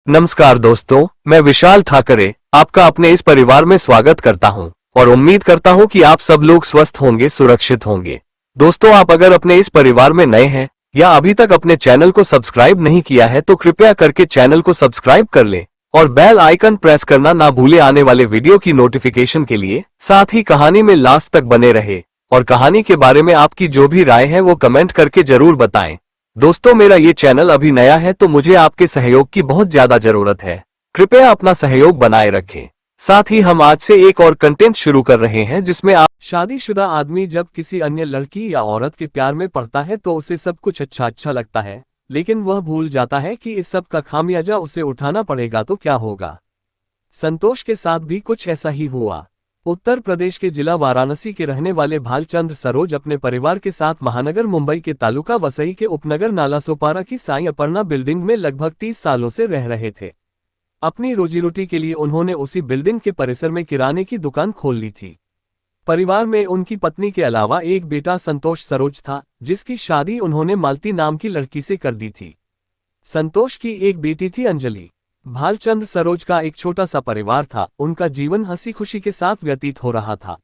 नमस्कार दोस्तों, मैं विशाल ठाकरे आपका अपने इस परिवार में स्वागत करता हूं और उम्मीद करता हूं कि आप सब लोग स्वस्थ होंगे, सुरक्षित होंगे। दोस्तों, आप अगर अपने इस परिवार में नए हैं या अभी तक अपने चैनल को सब्सक्राइब नहीं किया है तो कृपया करके चैनल को सब्सक्राइब कर लें और बेल आइकन प्रेस करना ना भूले आने वाले वीडियो की नोटिफिकेशन के लिए। साथ ही कहानी में लास्ट तक बने रहे और कहानी के बारे में आपकी जो भी राय है वो कमेंट करके जरूर बताएं। दोस्तों, मेरा ये चैनल अभी नया है तो मुझे आपके सहयोग की बहुत ज्यादा जरूरत है। कृपया अपना सहयोग बनाए रखें। साथ ही हम आज से एक और कंटेंट शुरू कर रहे हैं जिसमें आप शादीशुदा आदमी जब किसी अन्य लड़की या औरत के प्यार में पड़ता है तो उसे सब कुछ अच्छा लगता है, लेकिन वह भूल जाता है कि इस सब का खामियाजा उसे उठाना पड़ेगा तो क्या होगा। संतोष के साथ भी कुछ ऐसा ही हुआ। उत्तर प्रदेश के जिला वाराणसी के रहने वाले भालचंद्र सरोज अपने परिवार के साथ महानगर मुंबई के तालुका वसई के उपनगर नालासोपारा की साई अपर्णा बिल्डिंग में लगभग 30 सालों से रह रहे थे। अपनी रोजी रोटी के लिए उन्होंने उसी बिल्डिंग के परिसर में किराने की दुकान खोल ली थी। परिवार में उनकी पत्नी के अलावा एक बेटा संतोष सरोज था, जिसकी शादी उन्होंने मालती नाम की लड़की से कर दी थी। संतोष की एक बेटी थी अंजलि। भालचंद्र सरोज का एक छोटा सा परिवार था। उनका जीवन हंसी खुशी के साथ व्यतीत हो रहा था।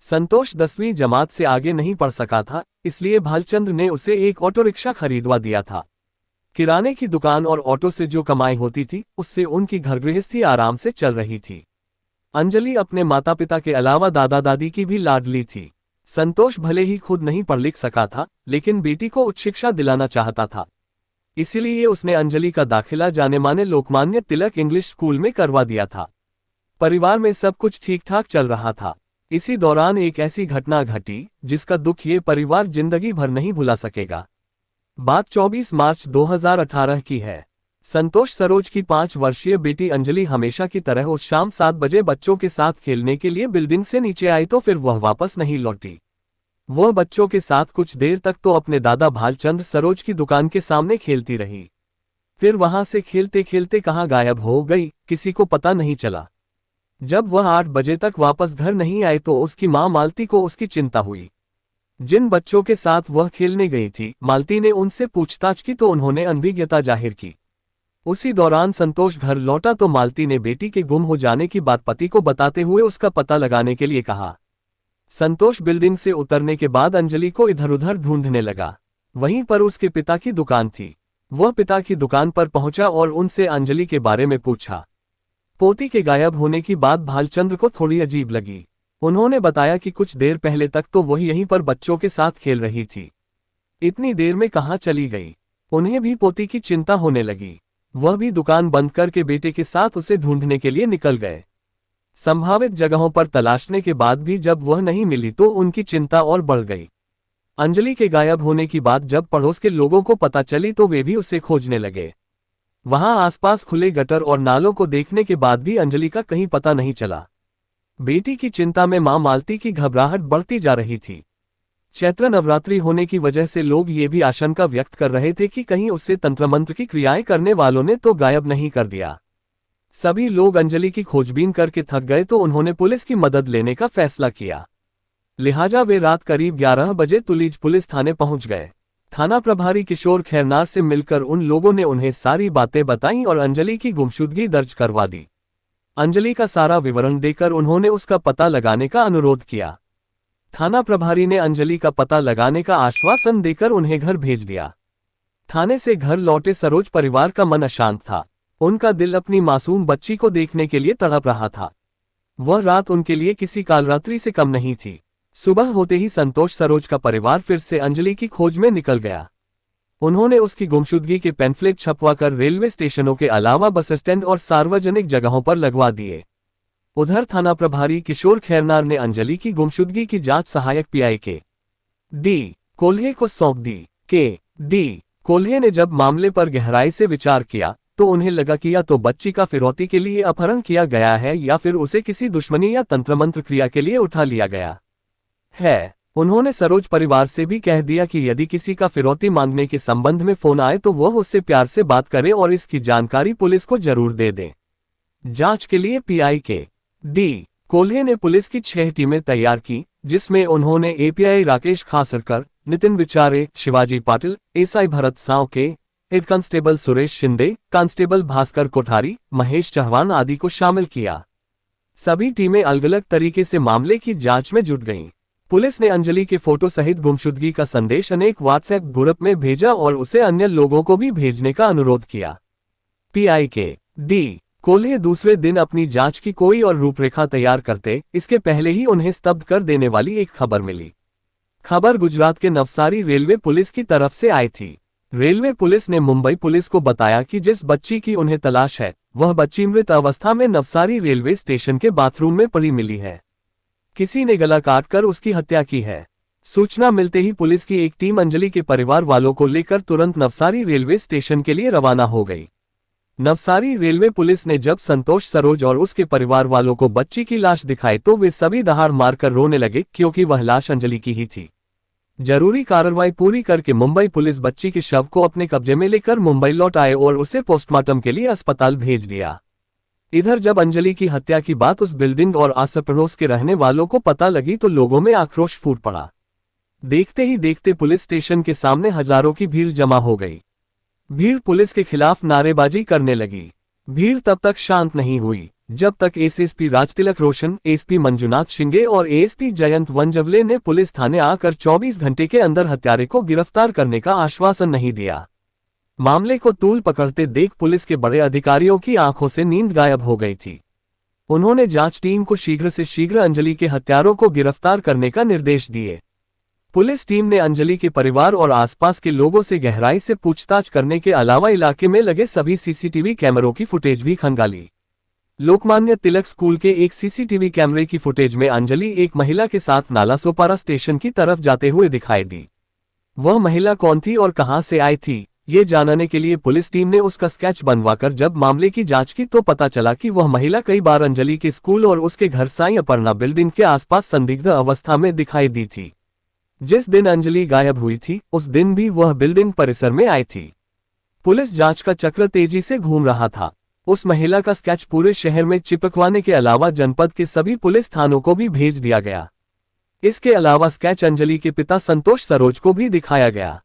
संतोष 10वीं जमात से आगे नहीं पढ़ सका था, इसलिए भालचंद्र ने उसे एक ऑटो रिक्शा खरीदवा दिया था। किराने की दुकान और ऑटो से जो कमाई होती थी उससे उनकी घर गृहस्थी आराम से चल रही थी। अंजलि अपने माता पिता के अलावा दादा दादी की भी लाडली थी। संतोष भले ही खुद नहीं पढ़ लिख सका था, लेकिन बेटी को उच्च शिक्षा दिलाना चाहता था। इसीलिए उसने अंजलि का दाखिला जाने माने लोकमान्य तिलक इंग्लिश स्कूल में करवा दिया था। परिवार में सब कुछ ठीक ठाक चल रहा था। इसी दौरान एक ऐसी घटना घटी जिसका दुख ये परिवार जिंदगी भर नहीं भुला सकेगा। बात 24 मार्च 2018 की है। संतोष सरोज की 5 वर्षीय बेटी अंजलि हमेशा की तरह उस शाम 7 बजे बच्चों के साथ खेलने के लिए बिल्डिंग से नीचे आई तो फिर वह वापस नहीं लौटी। वह बच्चों के साथ कुछ देर तक तो अपने दादा भालचंद्र सरोज की दुकान के सामने खेलती रही। फिर वहां से खेलते खेलते कहां गायब हो गई, किसी को पता नहीं चला। जब वह 8 बजे तक वापस घर नहीं आई तो उसकी मां मालती को उसकी चिंता हुई। जिन बच्चों के साथ वह खेलने गई थी, मालती ने उनसे पूछताछ की तो उन्होंने अनभिज्ञता जाहिर की। उसी दौरान संतोष घर लौटा तो मालती ने बेटी के गुम हो जाने की बात पति को बताते हुए उसका पता लगाने के लिए कहा। संतोष बिल्डिंग से उतरने के बाद अंजलि को इधर उधर ढूंढने लगा। वहीं पर उसके पिता की दुकान थी। वह पिता की दुकान पर पहुंचा और उनसे अंजलि के बारे में पूछा। पोती के गायब होने की बात भालचंद्र को थोड़ी अजीब लगी। उन्होंने बताया कि कुछ देर पहले तक तो वह यहीं पर बच्चों के साथ खेल रही थी। इतनी देर में कहां चली गई। उन्हें भी पोती की चिंता होने लगी। वह भी दुकान बंद करके बेटे के साथ उसे ढूंढने के लिए निकल गए। संभावित जगहों पर तलाशने के बाद भी जब वह नहीं मिली तो उनकी चिंता और बढ़ गई। अंजलि के गायब होने की बात जब पड़ोस के लोगों को पता चली तो वे भी उसे खोजने लगे। वहां आसपास खुले गटर और नालों को देखने के बाद भी अंजलि का कहीं पता नहीं चला। बेटी की चिंता में मां मालती की घबराहट बढ़ती जा रही थी। चैत्र नवरात्रि होने की वजह से लोग ये भी आशंका व्यक्त कर रहे थे कि कहीं उसे तंत्र मंत्र की क्रियाएं करने वालों ने तो गायब नहीं कर दिया। सभी लोग अंजलि की खोजबीन करके थक गए तो उन्होंने पुलिस की मदद लेने का फैसला किया। लिहाजा वे रात करीब 11 बजे तुलीज पुलिस थाने पहुंच गए। थाना प्रभारी किशोर खैरनार से मिलकर उन लोगों ने उन्हें सारी बातें बताईं और अंजलि की गुमशुदगी दर्ज करवा दी। अंजलि का सारा विवरण देकर उन्होंने उसका पता लगाने का अनुरोध किया। थाना प्रभारी ने अंजलि का पता लगाने का आश्वासन देकर उन्हें घर भेज दिया। थाने से घर लौटे सरोज परिवार का मन अशांत था। उनका दिल अपनी मासूम बच्ची को देखने के लिए तड़प रहा था। वह रात उनके लिए किसी कालरात्रि से कम नहीं थी। सुबह होते ही संतोष सरोज का परिवार फिर से अंजलि की खोज में निकल गया। उन्होंने उसकी गुमशुदगी के पैम्फलेट छपवाकर रेलवे स्टेशनों के अलावा बस स्टैंड और सार्वजनिक जगहों पर लगवा दिए। उधर थाना प्रभारी किशोर खैरनार ने अंजलि की गुमशुदगी की जांच सहायक पीआई के डी कोल्हे को सौंप दी। के डी कोल्हे ने जब मामले पर गहराई से विचार किया तो उन्हें लगा कि या तो बच्ची का फिरौती के लिए अपहरण किया गया है या फिर उसे किसी दुश्मनी या तंत्र मंत्र क्रिया के लिए उठा लिया गया है। उन्होंने सरोज परिवार से भी कह दिया कि यदि किसी का फिरौती मांगने के संबंध में फोन आए तो वह उससे प्यार से बात करे और इसकी जानकारी पुलिस को जरूर दे दे। जांच के लिए पीआई के डी कोल्हे ने पुलिस की 6 टीमें तैयार की, जिसमें उन्होंने API Rakesh Khasarkar, Nitin Vichare, Shivaji Patil, SI Bharat Sanvke, head constable Suresh Shinde, constable Bhaskar Kothari, Mahesh Chauhan आदि को शामिल किया। सभी टीमें अलग अलग तरीके से मामले की जांच में जुट गईं। पुलिस ने अंजलि के फोटो सहित गुमशुदगी का संदेश अनेक व्हाट्सएप ग्रुप में भेजा और उसे अन्य लोगों को भी भेजने का अनुरोध किया। पीआई के डी कोल्हे दूसरे दिन अपनी जांच की कोई और रूपरेखा तैयार करते, इसके पहले ही उन्हें स्तब्ध कर देने वाली एक खबर मिली। खबर गुजरात के नवसारी रेलवे पुलिस की तरफ से आई थी। रेलवे पुलिस ने मुंबई पुलिस को बताया कि जिस बच्ची की उन्हें तलाश है, वह बच्ची मृत अवस्था में नवसारी रेलवे स्टेशन के बाथरूम में पड़ी मिली है। किसी ने गला काटकर उसकी हत्या की है। सूचना मिलते ही पुलिस की एक टीम अंजलि के परिवार वालों को लेकर तुरंत नवसारी रेलवे स्टेशन के लिए रवाना हो गई। नवसारी रेलवे पुलिस ने जब संतोष सरोज और उसके परिवार वालों को बच्ची की लाश दिखाई तो वे सभी दहाड़ मारकर रोने लगे, क्योंकि वह लाश अंजलि की ही थी। जरूरी कार्रवाई पूरी करके मुंबई पुलिस बच्ची के शव को अपने कब्जे में लेकर मुंबई लौट आए और उसे पोस्टमार्टम के लिए अस्पताल भेज दिया। इधर जब अंजलि की हत्या की बात उस बिल्डिंग और आस पड़ोस के रहने वालों को पता लगी तो लोगों में आक्रोश फूट पड़ा। देखते ही देखते पुलिस स्टेशन के सामने हजारों की भीड़ जमा हो गई। भीड़ पुलिस के खिलाफ नारेबाजी करने लगी। भीड़ तब तक शांत नहीं हुई जब तक एसएसपी राजतिलक रोशन, एसपी मंजुनाथ शिंगे और एएसपी जयंत वंजवले ने पुलिस थाने आकर 24 घंटे के अंदर हत्यारे को गिरफ्तार करने का आश्वासन नहीं दिया। मामले को तूल पकड़ते देख पुलिस के बड़े अधिकारियों की आंखों से नींद गायब हो गई थी। उन्होंने जांच टीम को शीघ्र से शीघ्र अंजलि के हत्यारों को गिरफ्तार करने का निर्देश दिए। पुलिस टीम ने अंजलि के परिवार और आसपास के लोगों से गहराई से पूछताछ करने के अलावा इलाके में लगे सभी सीसीटीवी कैमरों की फुटेज भी खंगाली। लोकमान्य तिलक स्कूल के एक सीसीटीवी कैमरे की फुटेज में अंजलि एक महिला के साथ नालासोपारा स्टेशन की तरफ जाते हुए दिखाई दी। वह महिला कौन थी और कहां से आई थी, ये जानने के लिए पुलिस टीम ने उसका स्केच बनवाकर जब मामले की जांच की तो पता चला कि वह महिला कई बार अंजलि के स्कूल और उसके घर साईं अपर्णा बिल्डिंग के आसपास संदिग्ध अवस्था में दिखाई दी थी। जिस दिन अंजलि गायब हुई थी उस दिन भी वह बिल्डिंग परिसर में आई थी। पुलिस जांच का चक्र तेजी से घूम रहा था। उस महिला का स्केच पूरे शहर में चिपकवाने के अलावा जनपद के सभी पुलिस थानों को भी भेज दिया गया। इसके अलावा स्केच अंजलि के पिता संतोष सरोज को भी दिखाया गया।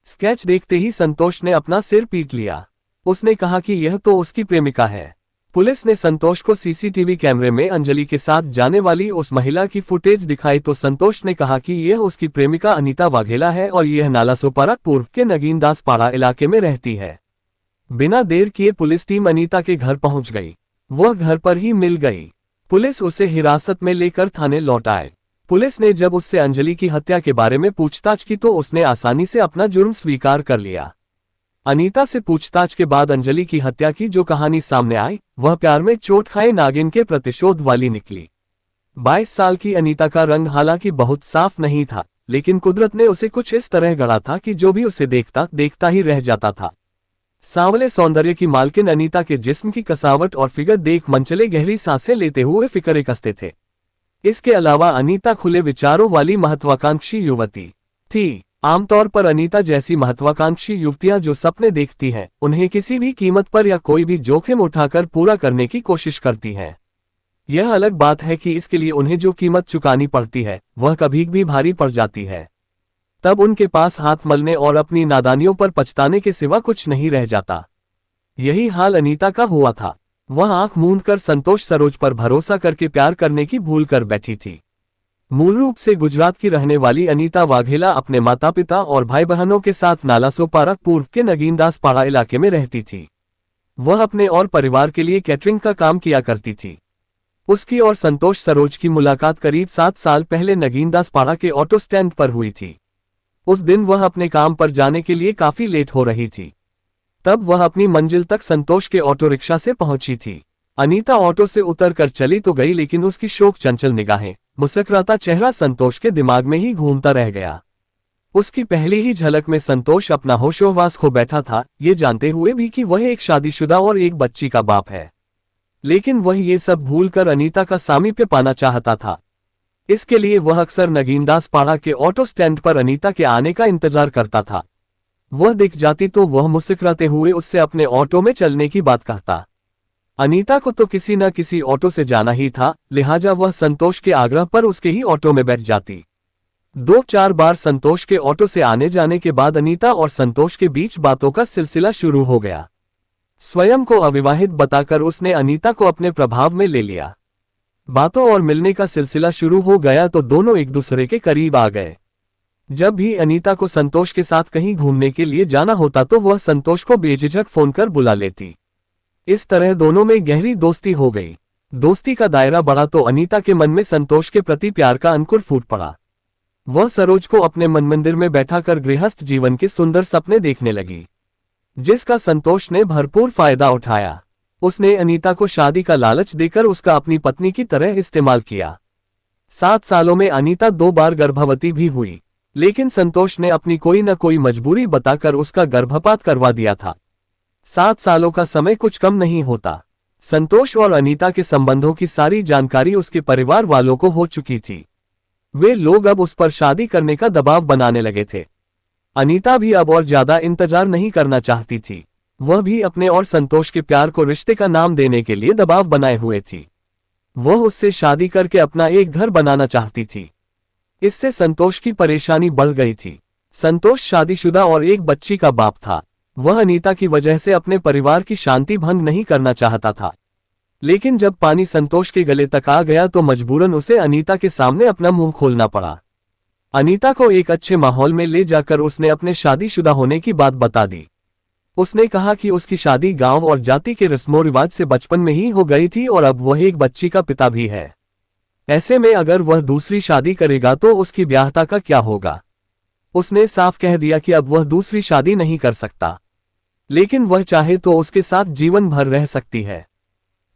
स्केच देखते ही संतोष ने अपना सिर पीट लिया। उसने कहा कि यह तो उसकी प्रेमिका है। पुलिस ने संतोष को सीसीटीवी कैमरे में अंजलि के साथ जाने वाली उस महिला की फुटेज दिखाई तो संतोष ने कहा कि यह उसकी प्रेमिका अनीता वाघेला है और यह नालासोपारा पूर्व के नगीनदास पाड़ा इलाके में रहती है। बिना देर किए पुलिस टीम अनीता के घर पहुंच गई। वह घर पर ही मिल गई। पुलिस उसे हिरासत में लेकर थाने लौट आए। पुलिस ने जब उससे अंजलि की हत्या के बारे में पूछताछ की तो उसने आसानी से अपना जुर्म स्वीकार कर लिया। अनीता से पूछताछ के बाद अंजलि की हत्या की जो कहानी सामने आई वह प्यार में चोट खाए नागिन के प्रतिशोध वाली निकली। 22 साल की अनीता का रंग हालांकि बहुत साफ नहीं था, लेकिन कुदरत ने उसे कुछ इस तरह गढ़ा था कि जो भी उसे देखता देखता ही रह जाता था। सांवले सौंदर्य की मालकिन अनीता के जिस्म की कसावट और फिगर देख मनचले गहरी सांसें लेते हुए फिक्रे कसते थे। इसके अलावा अनीता खुले विचारों वाली महत्वाकांक्षी युवती थी। आमतौर पर अनीता जैसी महत्वाकांक्षी युवतियां जो सपने देखती हैं, उन्हें किसी भी कीमत पर या कोई भी जोखिम उठाकर पूरा करने की कोशिश करती हैं। यह अलग बात है कि इसके लिए उन्हें जो कीमत चुकानी पड़ती है वह कभी भी भारी पड़ जाती है। तब उनके पास हाथ मलने और अपनी नादानियों पर पछताने के सिवा कुछ नहीं रह जाता। यही हाल अनीता का हुआ था। वह आंख मूंदकर संतोष सरोज पर भरोसा करके प्यार करने की भूल कर बैठी थी। मूल रूप से गुजरात की रहने वाली अनीता वाघेला अपने माता पिता और भाई बहनों के साथ नालासोपारा पूर्व के नगीनदास पाड़ा इलाके में रहती थी। वह अपने और परिवार के लिए कैटरिंग का काम किया करती थी। उसकी और संतोष सरोज की मुलाकात करीब 7 साल पहले नगीनदास पाड़ा के ऑटो स्टैंड पर हुई थी। उस दिन वह अपने काम पर जाने के लिए काफी लेट हो रही थी। तब वह अपनी मंजिल तक संतोष के ऑटो रिक्शा से पहुंची थी। अनीता ऑटो से उतरकर चली तो गई, लेकिन उसकी शोक चंचल निगाहें, मुस्कुराता चेहरा संतोष के दिमाग में ही घूमता रह गया। उसकी पहली ही झलक में संतोष अपना होशोहवास खो बैठा था, ये जानते हुए भी कि वह एक शादीशुदा और एक बच्ची का बाप है। लेकिन वह ये सब भूलकर अनीता का सामीप्य पाना चाहता था। इसके लिए वह अक्सर नगीनदास पाड़ा के ऑटो स्टैंड पर अनीता के आने का इंतजार करता था। वह दिख जाती तो वह मुस्कुराते हुए उससे अपने ऑटो में चलने की बात कहता। अनीता को तो किसी न किसी ऑटो से जाना ही था, लिहाजा वह संतोष के आग्रह पर उसके ही ऑटो में बैठ जाती। 2-4 बार संतोष के ऑटो से आने जाने के बाद अनीता और संतोष के बीच बातों का सिलसिला शुरू हो गया। स्वयं को अविवाहित बताकर उसने अनीता को अपने प्रभाव में ले लिया। बातों और मिलने का सिलसिला शुरू हो गया तो दोनों एक दूसरे के करीब आ गए। जब भी अनीता को संतोष के साथ कहीं घूमने के लिए जाना होता तो वह संतोष को बेझिझक फोन कर बुला लेती। इस तरह दोनों में गहरी दोस्ती हो गई। दोस्ती का दायरा बढ़ा तो अनीता के मन में संतोष के प्रति प्यार का अंकुर फूट पड़ा। वह सरोज को अपने मन मंदिर में बैठाकर गृहस्थ जीवन के सुंदर सपने देखने लगी, जिसका संतोष ने भरपूर फायदा उठाया। उसने अनीता को शादी का लालच देकर उसका अपनी पत्नी की तरह इस्तेमाल किया। 7 सालों में अनीता 2 बार गर्भवती भी हुई, लेकिन संतोष ने अपनी कोई न कोई मजबूरी बताकर उसका गर्भपात करवा दिया था। 7 सालों का समय कुछ कम नहीं होता। संतोष और अनीता के संबंधों की सारी जानकारी उसके परिवार वालों को हो चुकी थी। वे लोग अब उस पर शादी करने का दबाव बनाने लगे थे। अनीता भी अब और ज्यादा इंतजार नहीं करना चाहती थी। वह भी अपने और संतोष के प्यार को रिश्ते का नाम देने के लिए दबाव बनाए हुए थी। वह उससे शादी करके अपना एक घर बनाना चाहती थी। इससे संतोष की परेशानी बढ़ गई थी। संतोष शादीशुदा और एक बच्ची का बाप था। वह अनीता की वजह से अपने परिवार की शांति भंग नहीं करना चाहता था, लेकिन जब पानी संतोष के गले तक आ गया तो मजबूरन उसे अनीता के सामने अपना मुंह खोलना पड़ा। अनीता को एक अच्छे माहौल में ले जाकर उसने अपने शादीशुदा होने की बात बता दी। उसने कहा कि उसकी शादी गांव और जाति के रस्मों रिवाज से बचपन में ही हो गई थी और अब वह एक बच्ची का पिता भी है। ऐसे में अगर वह दूसरी शादी करेगा तो उसकी ब्याहता का क्या होगा। उसने साफ कह दिया कि अब वह दूसरी शादी नहीं कर सकता, लेकिन वह चाहे तो उसके साथ जीवन भर रह सकती है।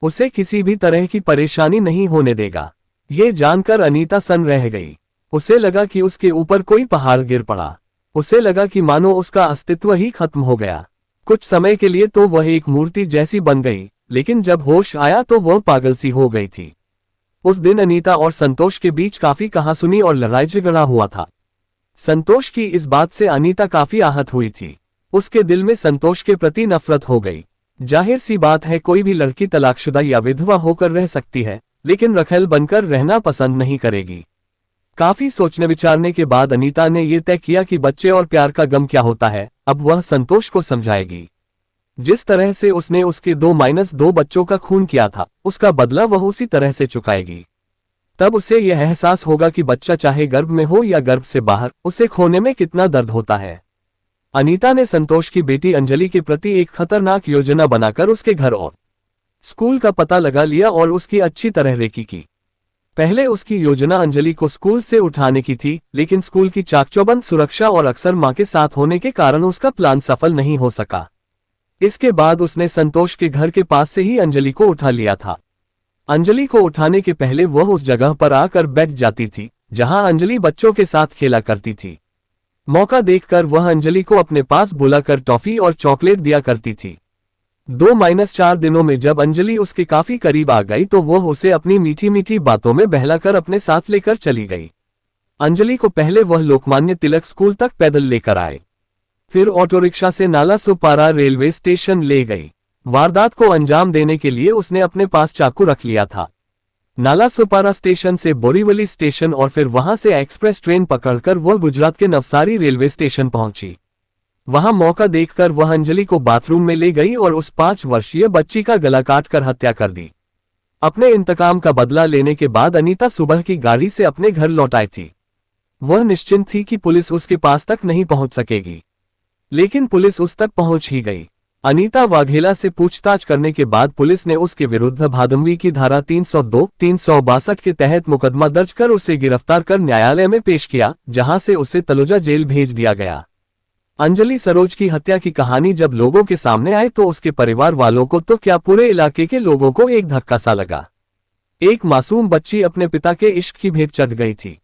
उसे किसी भी तरह की परेशानी नहीं होने देगा। ये जानकर अनीता सन्न रह गई। उसे लगा कि उसके ऊपर कोई पहाड़ गिर पड़ा। उसे लगा कि मानो उसका अस्तित्व ही खत्म हो गया। कुछ समय के लिए तो वह एक मूर्ति जैसी बन गई, लेकिन जब होश आया तो वह पागल सी हो गई थी। उस दिन अनीता और संतोष के बीच काफी कहासुनी और लड़ाई झगड़ा हुआ था। संतोष की इस बात से अनीता काफी आहत हुई थी। उसके दिल में संतोष के प्रति नफरत हो गई। जाहिर सी बात है, कोई भी लड़की तलाकशुदा या विधवा होकर रह सकती है, लेकिन रखेल बनकर रहना पसंद नहीं करेगी। काफी सोचने विचारने के बाद अनीता ने यह तय किया कि बच्चे और प्यार का गम क्या होता है, अब वह संतोष को समझाएगी। जिस तरह से उसने उसके 2-2 बच्चों का खून किया था, उसका बदला वह उसी तरह से चुकाएगी। तब उसे यह एहसास होगा कि बच्चा चाहे गर्भ में हो या गर्भ से बाहर, उसे खोने में कितना दर्द होता है। अनीता ने संतोष की बेटी अंजलि के प्रति एक खतरनाक योजना बनाकर उसके घर और स्कूल का पता लगा लिया और उसकी अच्छी तरह रेकी की। पहले उसकी योजना अंजलि को स्कूल से उठाने की थी, लेकिन स्कूल की चाकचौबंद सुरक्षा और अक्सर मां के साथ होने के कारण उसका प्लान सफल नहीं हो सका। इसके बाद उसने संतोष के घर के पास से ही अंजलि को उठा लिया था। अंजलि को उठाने के पहले वह उस जगह पर आकर बैठ जाती थी जहां अंजलि बच्चों के साथ खेला करती थी। मौका देखकर वह अंजलि को अपने पास बुलाकर टॉफी और चॉकलेट दिया करती थी। 2-4 दिनों में जब अंजलि उसके काफी करीब आ गई तो वह उसे अपनी मीठी मीठी बातों में बहलाकर अपने साथ लेकर चली गई। अंजलि को पहले वह लोकमान्य तिलक स्कूल तक पैदल लेकर आए, फिर ऑटो रिक्शा से नालासोपारा रेलवे स्टेशन ले गई। वारदात को अंजाम देने के लिए उसने अपने पास चाकू रख लिया था। नालासोपारा स्टेशन से बोरीवली स्टेशन और फिर वहां से एक्सप्रेस ट्रेन पकड़कर वह गुजरात के नवसारी रेलवे स्टेशन पहुंची। वहां मौका देखकर वह अंजलि को बाथरूम में ले गई और उस 5 वर्षीय बच्ची का गला काटकर हत्या कर दी। अपने इंतकाम का बदला लेने के बाद अनीता सुबह की गाड़ी से अपने घर लौट आई थी। वह निश्चिंत थी कि पुलिस उसके पास तक नहीं पहुंच सकेगी, लेकिन पुलिस उस तक पहुंच ही गई। अनीता वाघेला से पूछताछ करने के बाद पुलिस ने उसके विरुद्ध भादमवी की धारा 302-362 के तहत मुकदमा दर्ज कर उसे गिरफ्तार कर न्यायालय में पेश किया, जहां से उसे तलोजा जेल भेज दिया गया। अंजलि सरोज की हत्या की कहानी जब लोगों के सामने आई तो उसके परिवार वालों को तो क्या पूरे इलाके के लोगों को एक धक्का सा लगा। एक मासूम बच्ची अपने पिता के इश्क की भेंट चढ़ गई थी।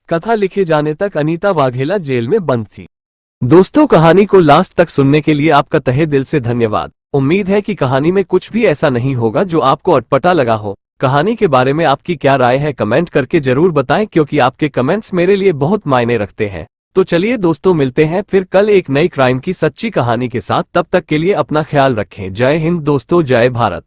कथा लिखे जाने तक अनीता वाघेला जेल में बंद थी। दोस्तों, कहानी को लास्ट तक सुनने के लिए आपका तहे दिल से धन्यवाद। उम्मीद है कि कहानी में कुछ भी ऐसा नहीं होगा जो आपको अटपटा लगा हो। कहानी के बारे में आपकी क्या राय है कमेंट करके जरूर बताएं, क्योंकि आपके कमेंट्स मेरे लिए बहुत मायने रखते हैं। तो चलिए दोस्तों, मिलते हैं फिर कल एक नई क्राइम की सच्ची कहानी के साथ। तब तक के लिए अपना ख्याल रखें। जय हिंद दोस्तों, जय भारत।